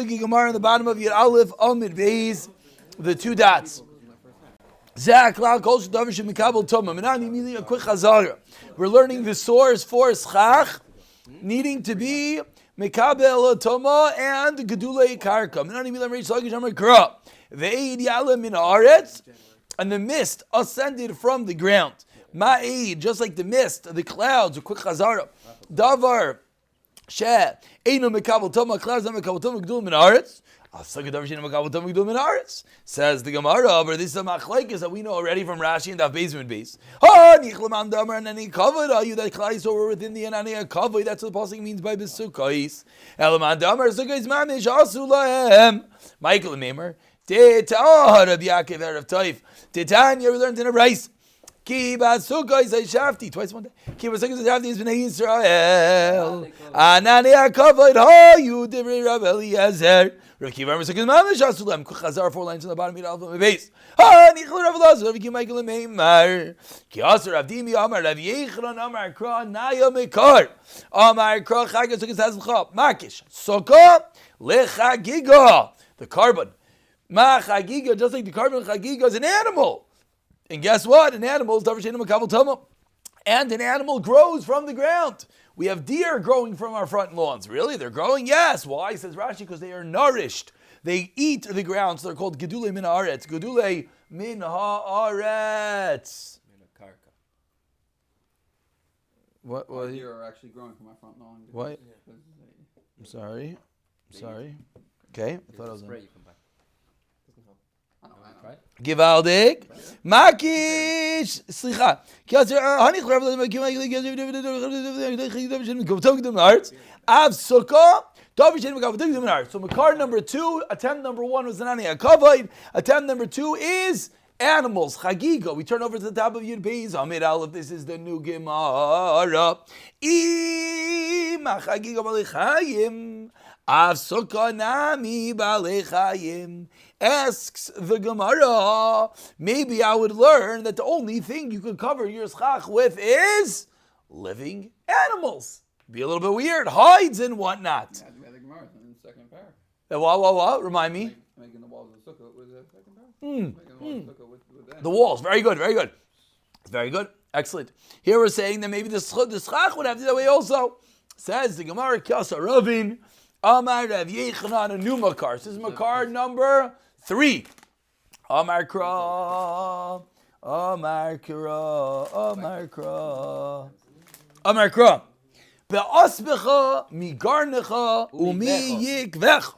Expliking Gemara on the bottom of Yud Aleph Amid Beis, the two dots. We're learning the source for schach needing to be mekabel toma and gedulei karka. And the mist ascended from the ground. Ma'id, just like the mist, the clouds, quick chazara. Davar she einu mekabel toma, clouds not mekabel toma gedul min aretz. Says the Gemara, but this is a machlekes that we know already from Rashi and Daf Beis and Beis. And then he covered, are you that Klai so we're within the Ananiya covered? That's what the pasuk means by Besukais. Elaman Damar Sukais Mamish Asulahem. Michael Maimer. Teta Rabbi Yaakov Erev Taif. Titania we learned in a rice. Ki basukais shafti twice one day. Ki basukais shafti is bnei Yisrael. Ananiya covered. Ha you divrei Rabbi Eliezer. Rabbi Basukais mamish asulam. Kuchazar 4 lines on the bottom of the alphabet base. Ha nichol Rabbi Eliezer. Rabbi Michael Meimar. Ki aser Avdimi Amar Rabbi Yechron Amar Kra Naya Mekar. Amar Kra Chagas Sukais Hazlcha Makish Sukkah lechagiga. The carbon. Ma chagiga, just like the carbon chagiga is an animal. And guess what? An animal is davar she'eino mekabel toma. And an animal grows from the ground. We have deer growing from our front lawns. Really? They're growing? Yes. Why? Says Rashi, because they are nourished. They eat the ground, so they're called gedulei min haaretz. Gedulei min haaretz. What? Deer are actually growing from our front lawn. What? I'm sorry. Okay. I thought I was Givaldik, Makish, Slicha. Av Sukkah. So Makar number 2, attempt number 1 was Ananiya Kavod. Attempt number 2 is animals. Chagiga. We turn over to the top of Yud Beis Amid Aleph. This is the new Gemara. Ima Chagiga Balechayim. Av Sukkah Nami Balechayim. Asks the Gemara, maybe I would learn that the only thing you could cover your schach with is living animals. Be a little bit weird. Hides and whatnot. Yeah, the Gemara in the second paragraph. What? Remind me. Making the walls of the sukkah with the second paragraph. The walls. Very good. It's very good. Excellent. Here we're saying that maybe the schach would have to do that way also. Says the Gemara, Kyasa Ravin, Amar Rav Yechanan, a new Makar. This is Makar number 3. Amar Kra. Be'asbecha migarnecha umi yikvecha.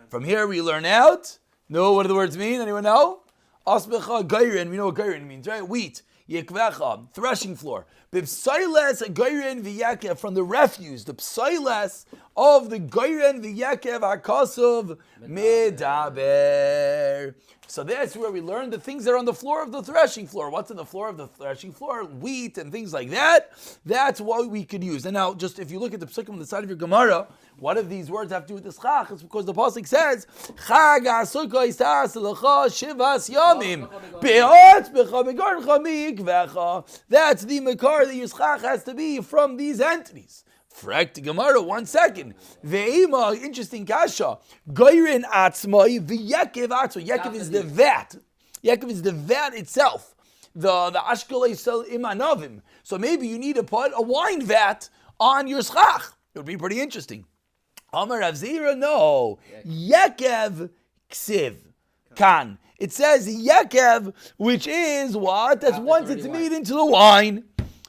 From here we learn out. Know what do the words mean? Anyone know? Asbecha gairin. We know what gairin means, right? Wheat. Yikvecha. Threshing floor. B'psailes gairin v'yakev. From the refuse. The psailes of the gairin v'yakev hakasuv medaber. So that's where we learn the things that are on the floor of the threshing floor. What's on the floor of the threshing floor? Wheat and things like that. That's what we could use. And now, just if you look at the psukim on the side of your Gemara, what do these words have to do with the schach? It's because the pasuk says, Chag HaSukkah yisas lecha shivas yamim be'atz becha megarnecha mi'ikvecha. That's the makar that your schach has to be from these entities. Frek the Gemara, 1 second. Ve'ima, interesting kasha. Goyrin atzmai, v'yekev atzmai. Yekev is the vat. Yekev is the vat itself. The ashkelei sel imanovim. So maybe you need to put a wine vat on your schach. It would be pretty interesting. Amar Rav Zira, no. Yekev ksiv. Kan. It says yekev, which is what? That's once it's made into the wine.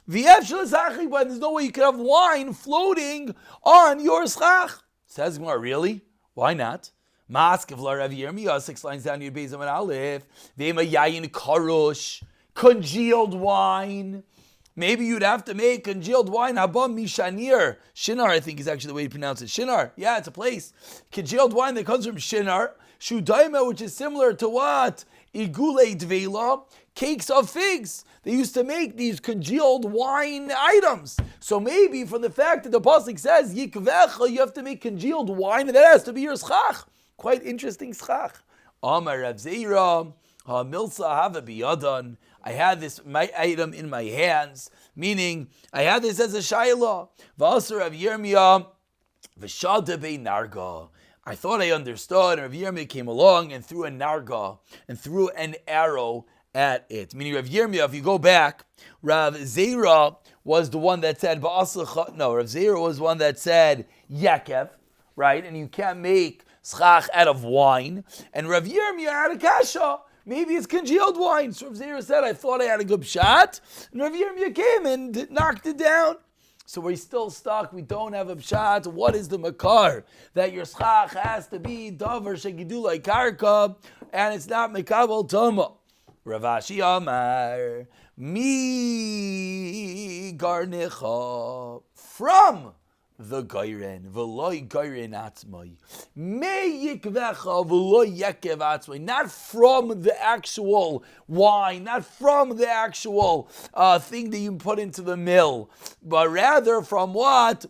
But there's no way you could have wine floating on your schach. Says Gemara, really? Why not? Mask of Rav Yirmiyah, 6 lines down, Yud Beis Amid Aleph. Ve'ema yayin karush, congealed wine. Maybe you'd have to make congealed wine. Habam mishanir. Shinar, I think is actually the way you pronounce it. Shinar. Yeah, it's a place. Congealed wine that comes from Shinar. Shudaima, which is similar to what? Igule dveila. Cakes of figs. They used to make these congealed wine items. So maybe from the fact that the pasuk says yikvecha, you have to make congealed wine, and that has to be your schach. Quite interesting schach. Amar Rav Zeira, milsa hava biyadan. I had this my item in my hands, meaning I had this as a shayla. V'asar Rav Yirmiyah v'shada bei narga. I thought I understood. And Rav Yirmiyah came along and threw a narga and threw an arrow at it. Meaning Rav Yirmiyah, if you go back, Rav Zera was the one that said, Rav Zera was the one that said, Yakev, right? And you can't make schach out of wine. And Rav Yirmiyah had a kasha. Maybe it's congealed wine. So Rav Zera said, I thought I had a good shot. And Rav Yirmiyah came and knocked it down. So we're still stuck. We don't have a pshat. What is the makar? That your schach has to be davar shegidulai karka, and it's not mekabel toma. Rav Ashi Amar mi garnicha from the gairen v'loy gairen atzmai me yikvecha v'loy yekev atzmai, not from the actual wine, not from the actual thing that you put into the mill, but rather from what?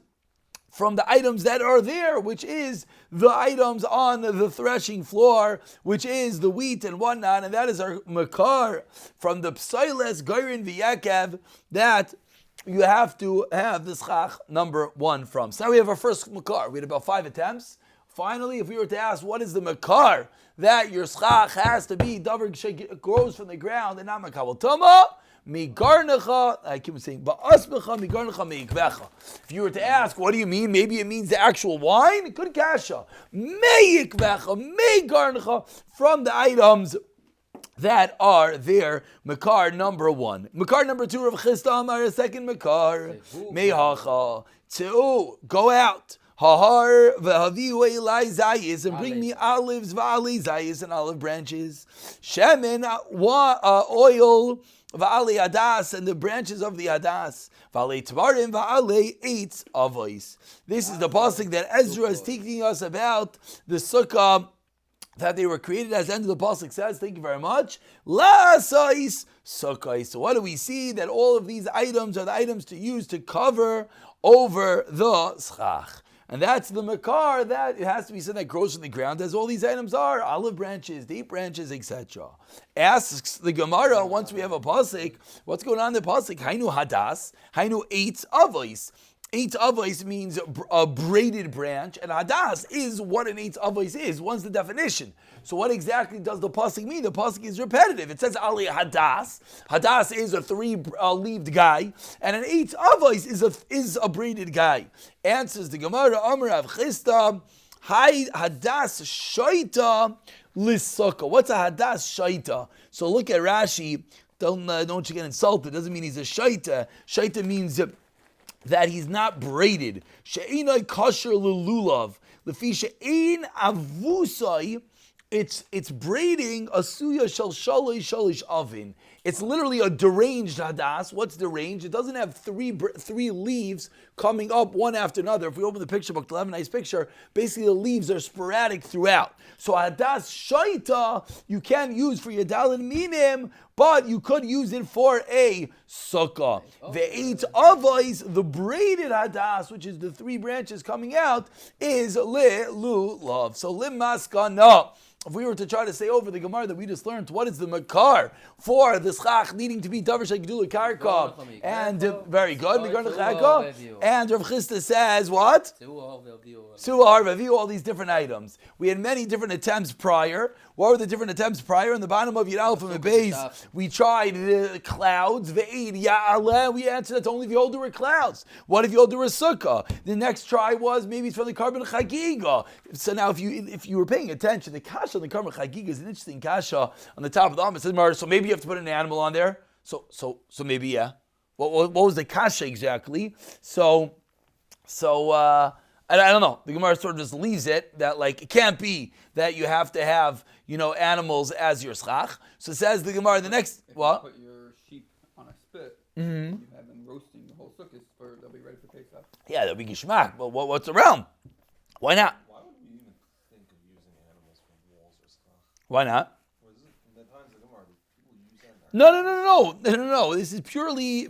From the items that are there, which is the items on the threshing floor, which is the wheat and whatnot, and that is our makar from the psailes gairen v'yekev that you have to have the schach number 1 from. So now we have our first makar. We had about 5 attempts. Finally, if we were to ask what is the makar that your schach has to be davar grows from the ground and not makabel tama, migarnecha, I keep saying ba'asmecha migarnecha meikvecha. If you were to ask, what do you mean? Maybe it means the actual wine. Good kasha. Meikvecha, megarnecha, from the items that are there. Makar number 1. Makar number 2, Rav Chisda Amar, a second makar. Mehacha, to go out. Hahar v'haviu elai zayis, and bring me olives v'ali zayis, and olive branches. Shemen, oil v'ali hadas, and the branches of the hadas. V'ali tvarim v'ali eitz avos. This is the pasuk that Ezra is teaching us about the sukkah that they were created, as the end of the pasuk says. Thank you very much. La'asais sukkah. So what do we see? That all of these items are the items to use to cover over the schach. And that's the makar, that it has to be something that grows from the ground, as all these items are, olive branches, date branches, etc. Asks the Gemara, once we have a pasuk, what's going on in the pasuk? Hainu hadas, hainu eitz avos. Eitz avos means a braided branch, and hadas is what an eitz avos is. One's the definition. So what exactly does the pasuk mean? The pasuk is repetitive. It says ali hadas. Hadas is a 3-leaved guy, and an eitz avos is a braided guy. Answers the Gemara, Amar Rav Chisda, Hay hadas shaita lissukkah. What's a hadas shaita? So look at Rashi. Don't you get insulted. It doesn't mean he's a shaita. Shaita means that he's not braided. She'inai kasher lelulav. Lefi she'in avusai. It's braiding a suya shel shalish avin. It's literally a deranged hadas. What's deranged? It doesn't have three leaves coming up one after another. If we open the picture book, to have a nice picture, basically the leaves are sporadic throughout. So hadas shaita you can't use for your dalin minim, but you could use it for a sukkah. The eight avos, the braided hadas, which is the 3 branches coming out, is lulav. So limaskana. If we were to try to say over the Gemara that we just learned, what is the makar for the schach needing to be davar shegidula karka? And very good, and Rav Chisda says what? Su'ar v'aviu, all these different items. We had many different attempts prior. What were the different attempts prior? In the bottom of Yud from the base, we tried the clouds. We answered that only if Yolder were clouds. What if Yolder were sukkah? The next try was maybe it's from the carbon chagiga. So now, if you were paying attention, the kasha on the carbon chagiga is an interesting kasha on the top of the arm. It says, so maybe you have to put an animal on there. So maybe yeah. What was the kasha exactly? So. I don't know. The Gemara sort of just leaves it that it can't be that you have to have animals as your schach. So it says the Gemara the next. What? You put your sheep on a spit. You have them roasting the whole sukkah, they'll be ready for Pesach. Yeah, that'll be gishmak. But what's around? Why not? Why would we even think of using animals for walls or schach? Why not? In the times of the Gemara, people use that. No. This is purely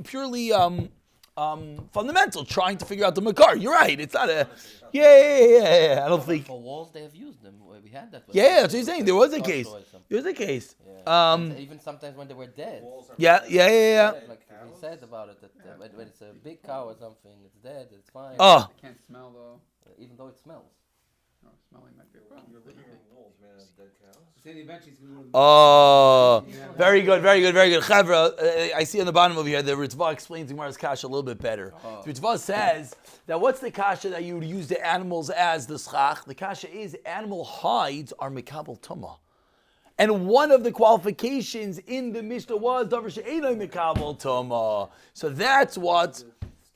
fundamental, trying to figure out the makar. You're right. It's not a. Yeah. I don't think. For walls, they have used them. We had that. Yeah, that's what you're saying. There was a case. There was a case. Yeah. Even sometimes when they were dead. Yeah. Like we said about it, that when it's a big cow or something, it's dead. It's fine. Oh. They can't smell though. Even though it smells. Oh, smelling might be a problem. Your living room walls made out of dead cows. Saying eventually he's going to. Oh, very good, very good, very good. Chavra, I see on the bottom over here the Ritva explains Gemara's kasha a little bit better. The Ritva says that what's the kasha that you would use the animals as the schach? The kasha is animal hides are mikabel tumah. And one of the qualifications in the Mishnah was davar she'eino mikabel tumah. So that's what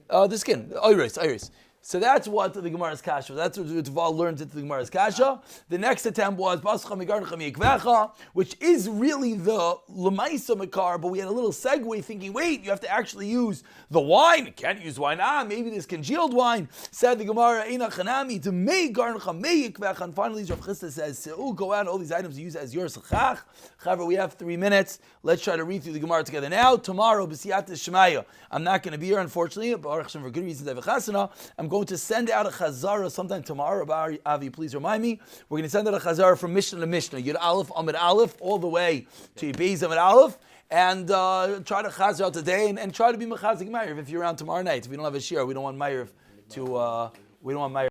the skin, iris. So that's what the Gemara's kasha. That's what Ritva learns into the Gemara's kasha. The next attempt was bascha migarnecha miyikvecha, which is really the lemaisa makar, but we had a little segue thinking, wait, you have to actually use the wine. You can't use wine. Maybe this congealed wine. Said the Gemara, eina chanami, to make garnecha miyikvecha. And finally, Rav Chisda says, go out, all these items you use as your sechach. However, we have 3 minutes. Let's try to read through the Gemara together now. Tomorrow, b'siyat shemaya. I'm not going to be here, unfortunately, but for good reasons, I have a chasana. I'm going to send out a chazara sometime tomorrow. Avi, please remind me. We're going to send out a chazara from Mishnah to Mishnah, Yud Aleph, Amid Aleph, all the way to Beis Amid Aleph, and try to chazar out today and try to be mechazik Ma'ariv if you're around tomorrow night. If we don't have a shir, we don't want Ma'ariv to. We don't want Ma'ariv.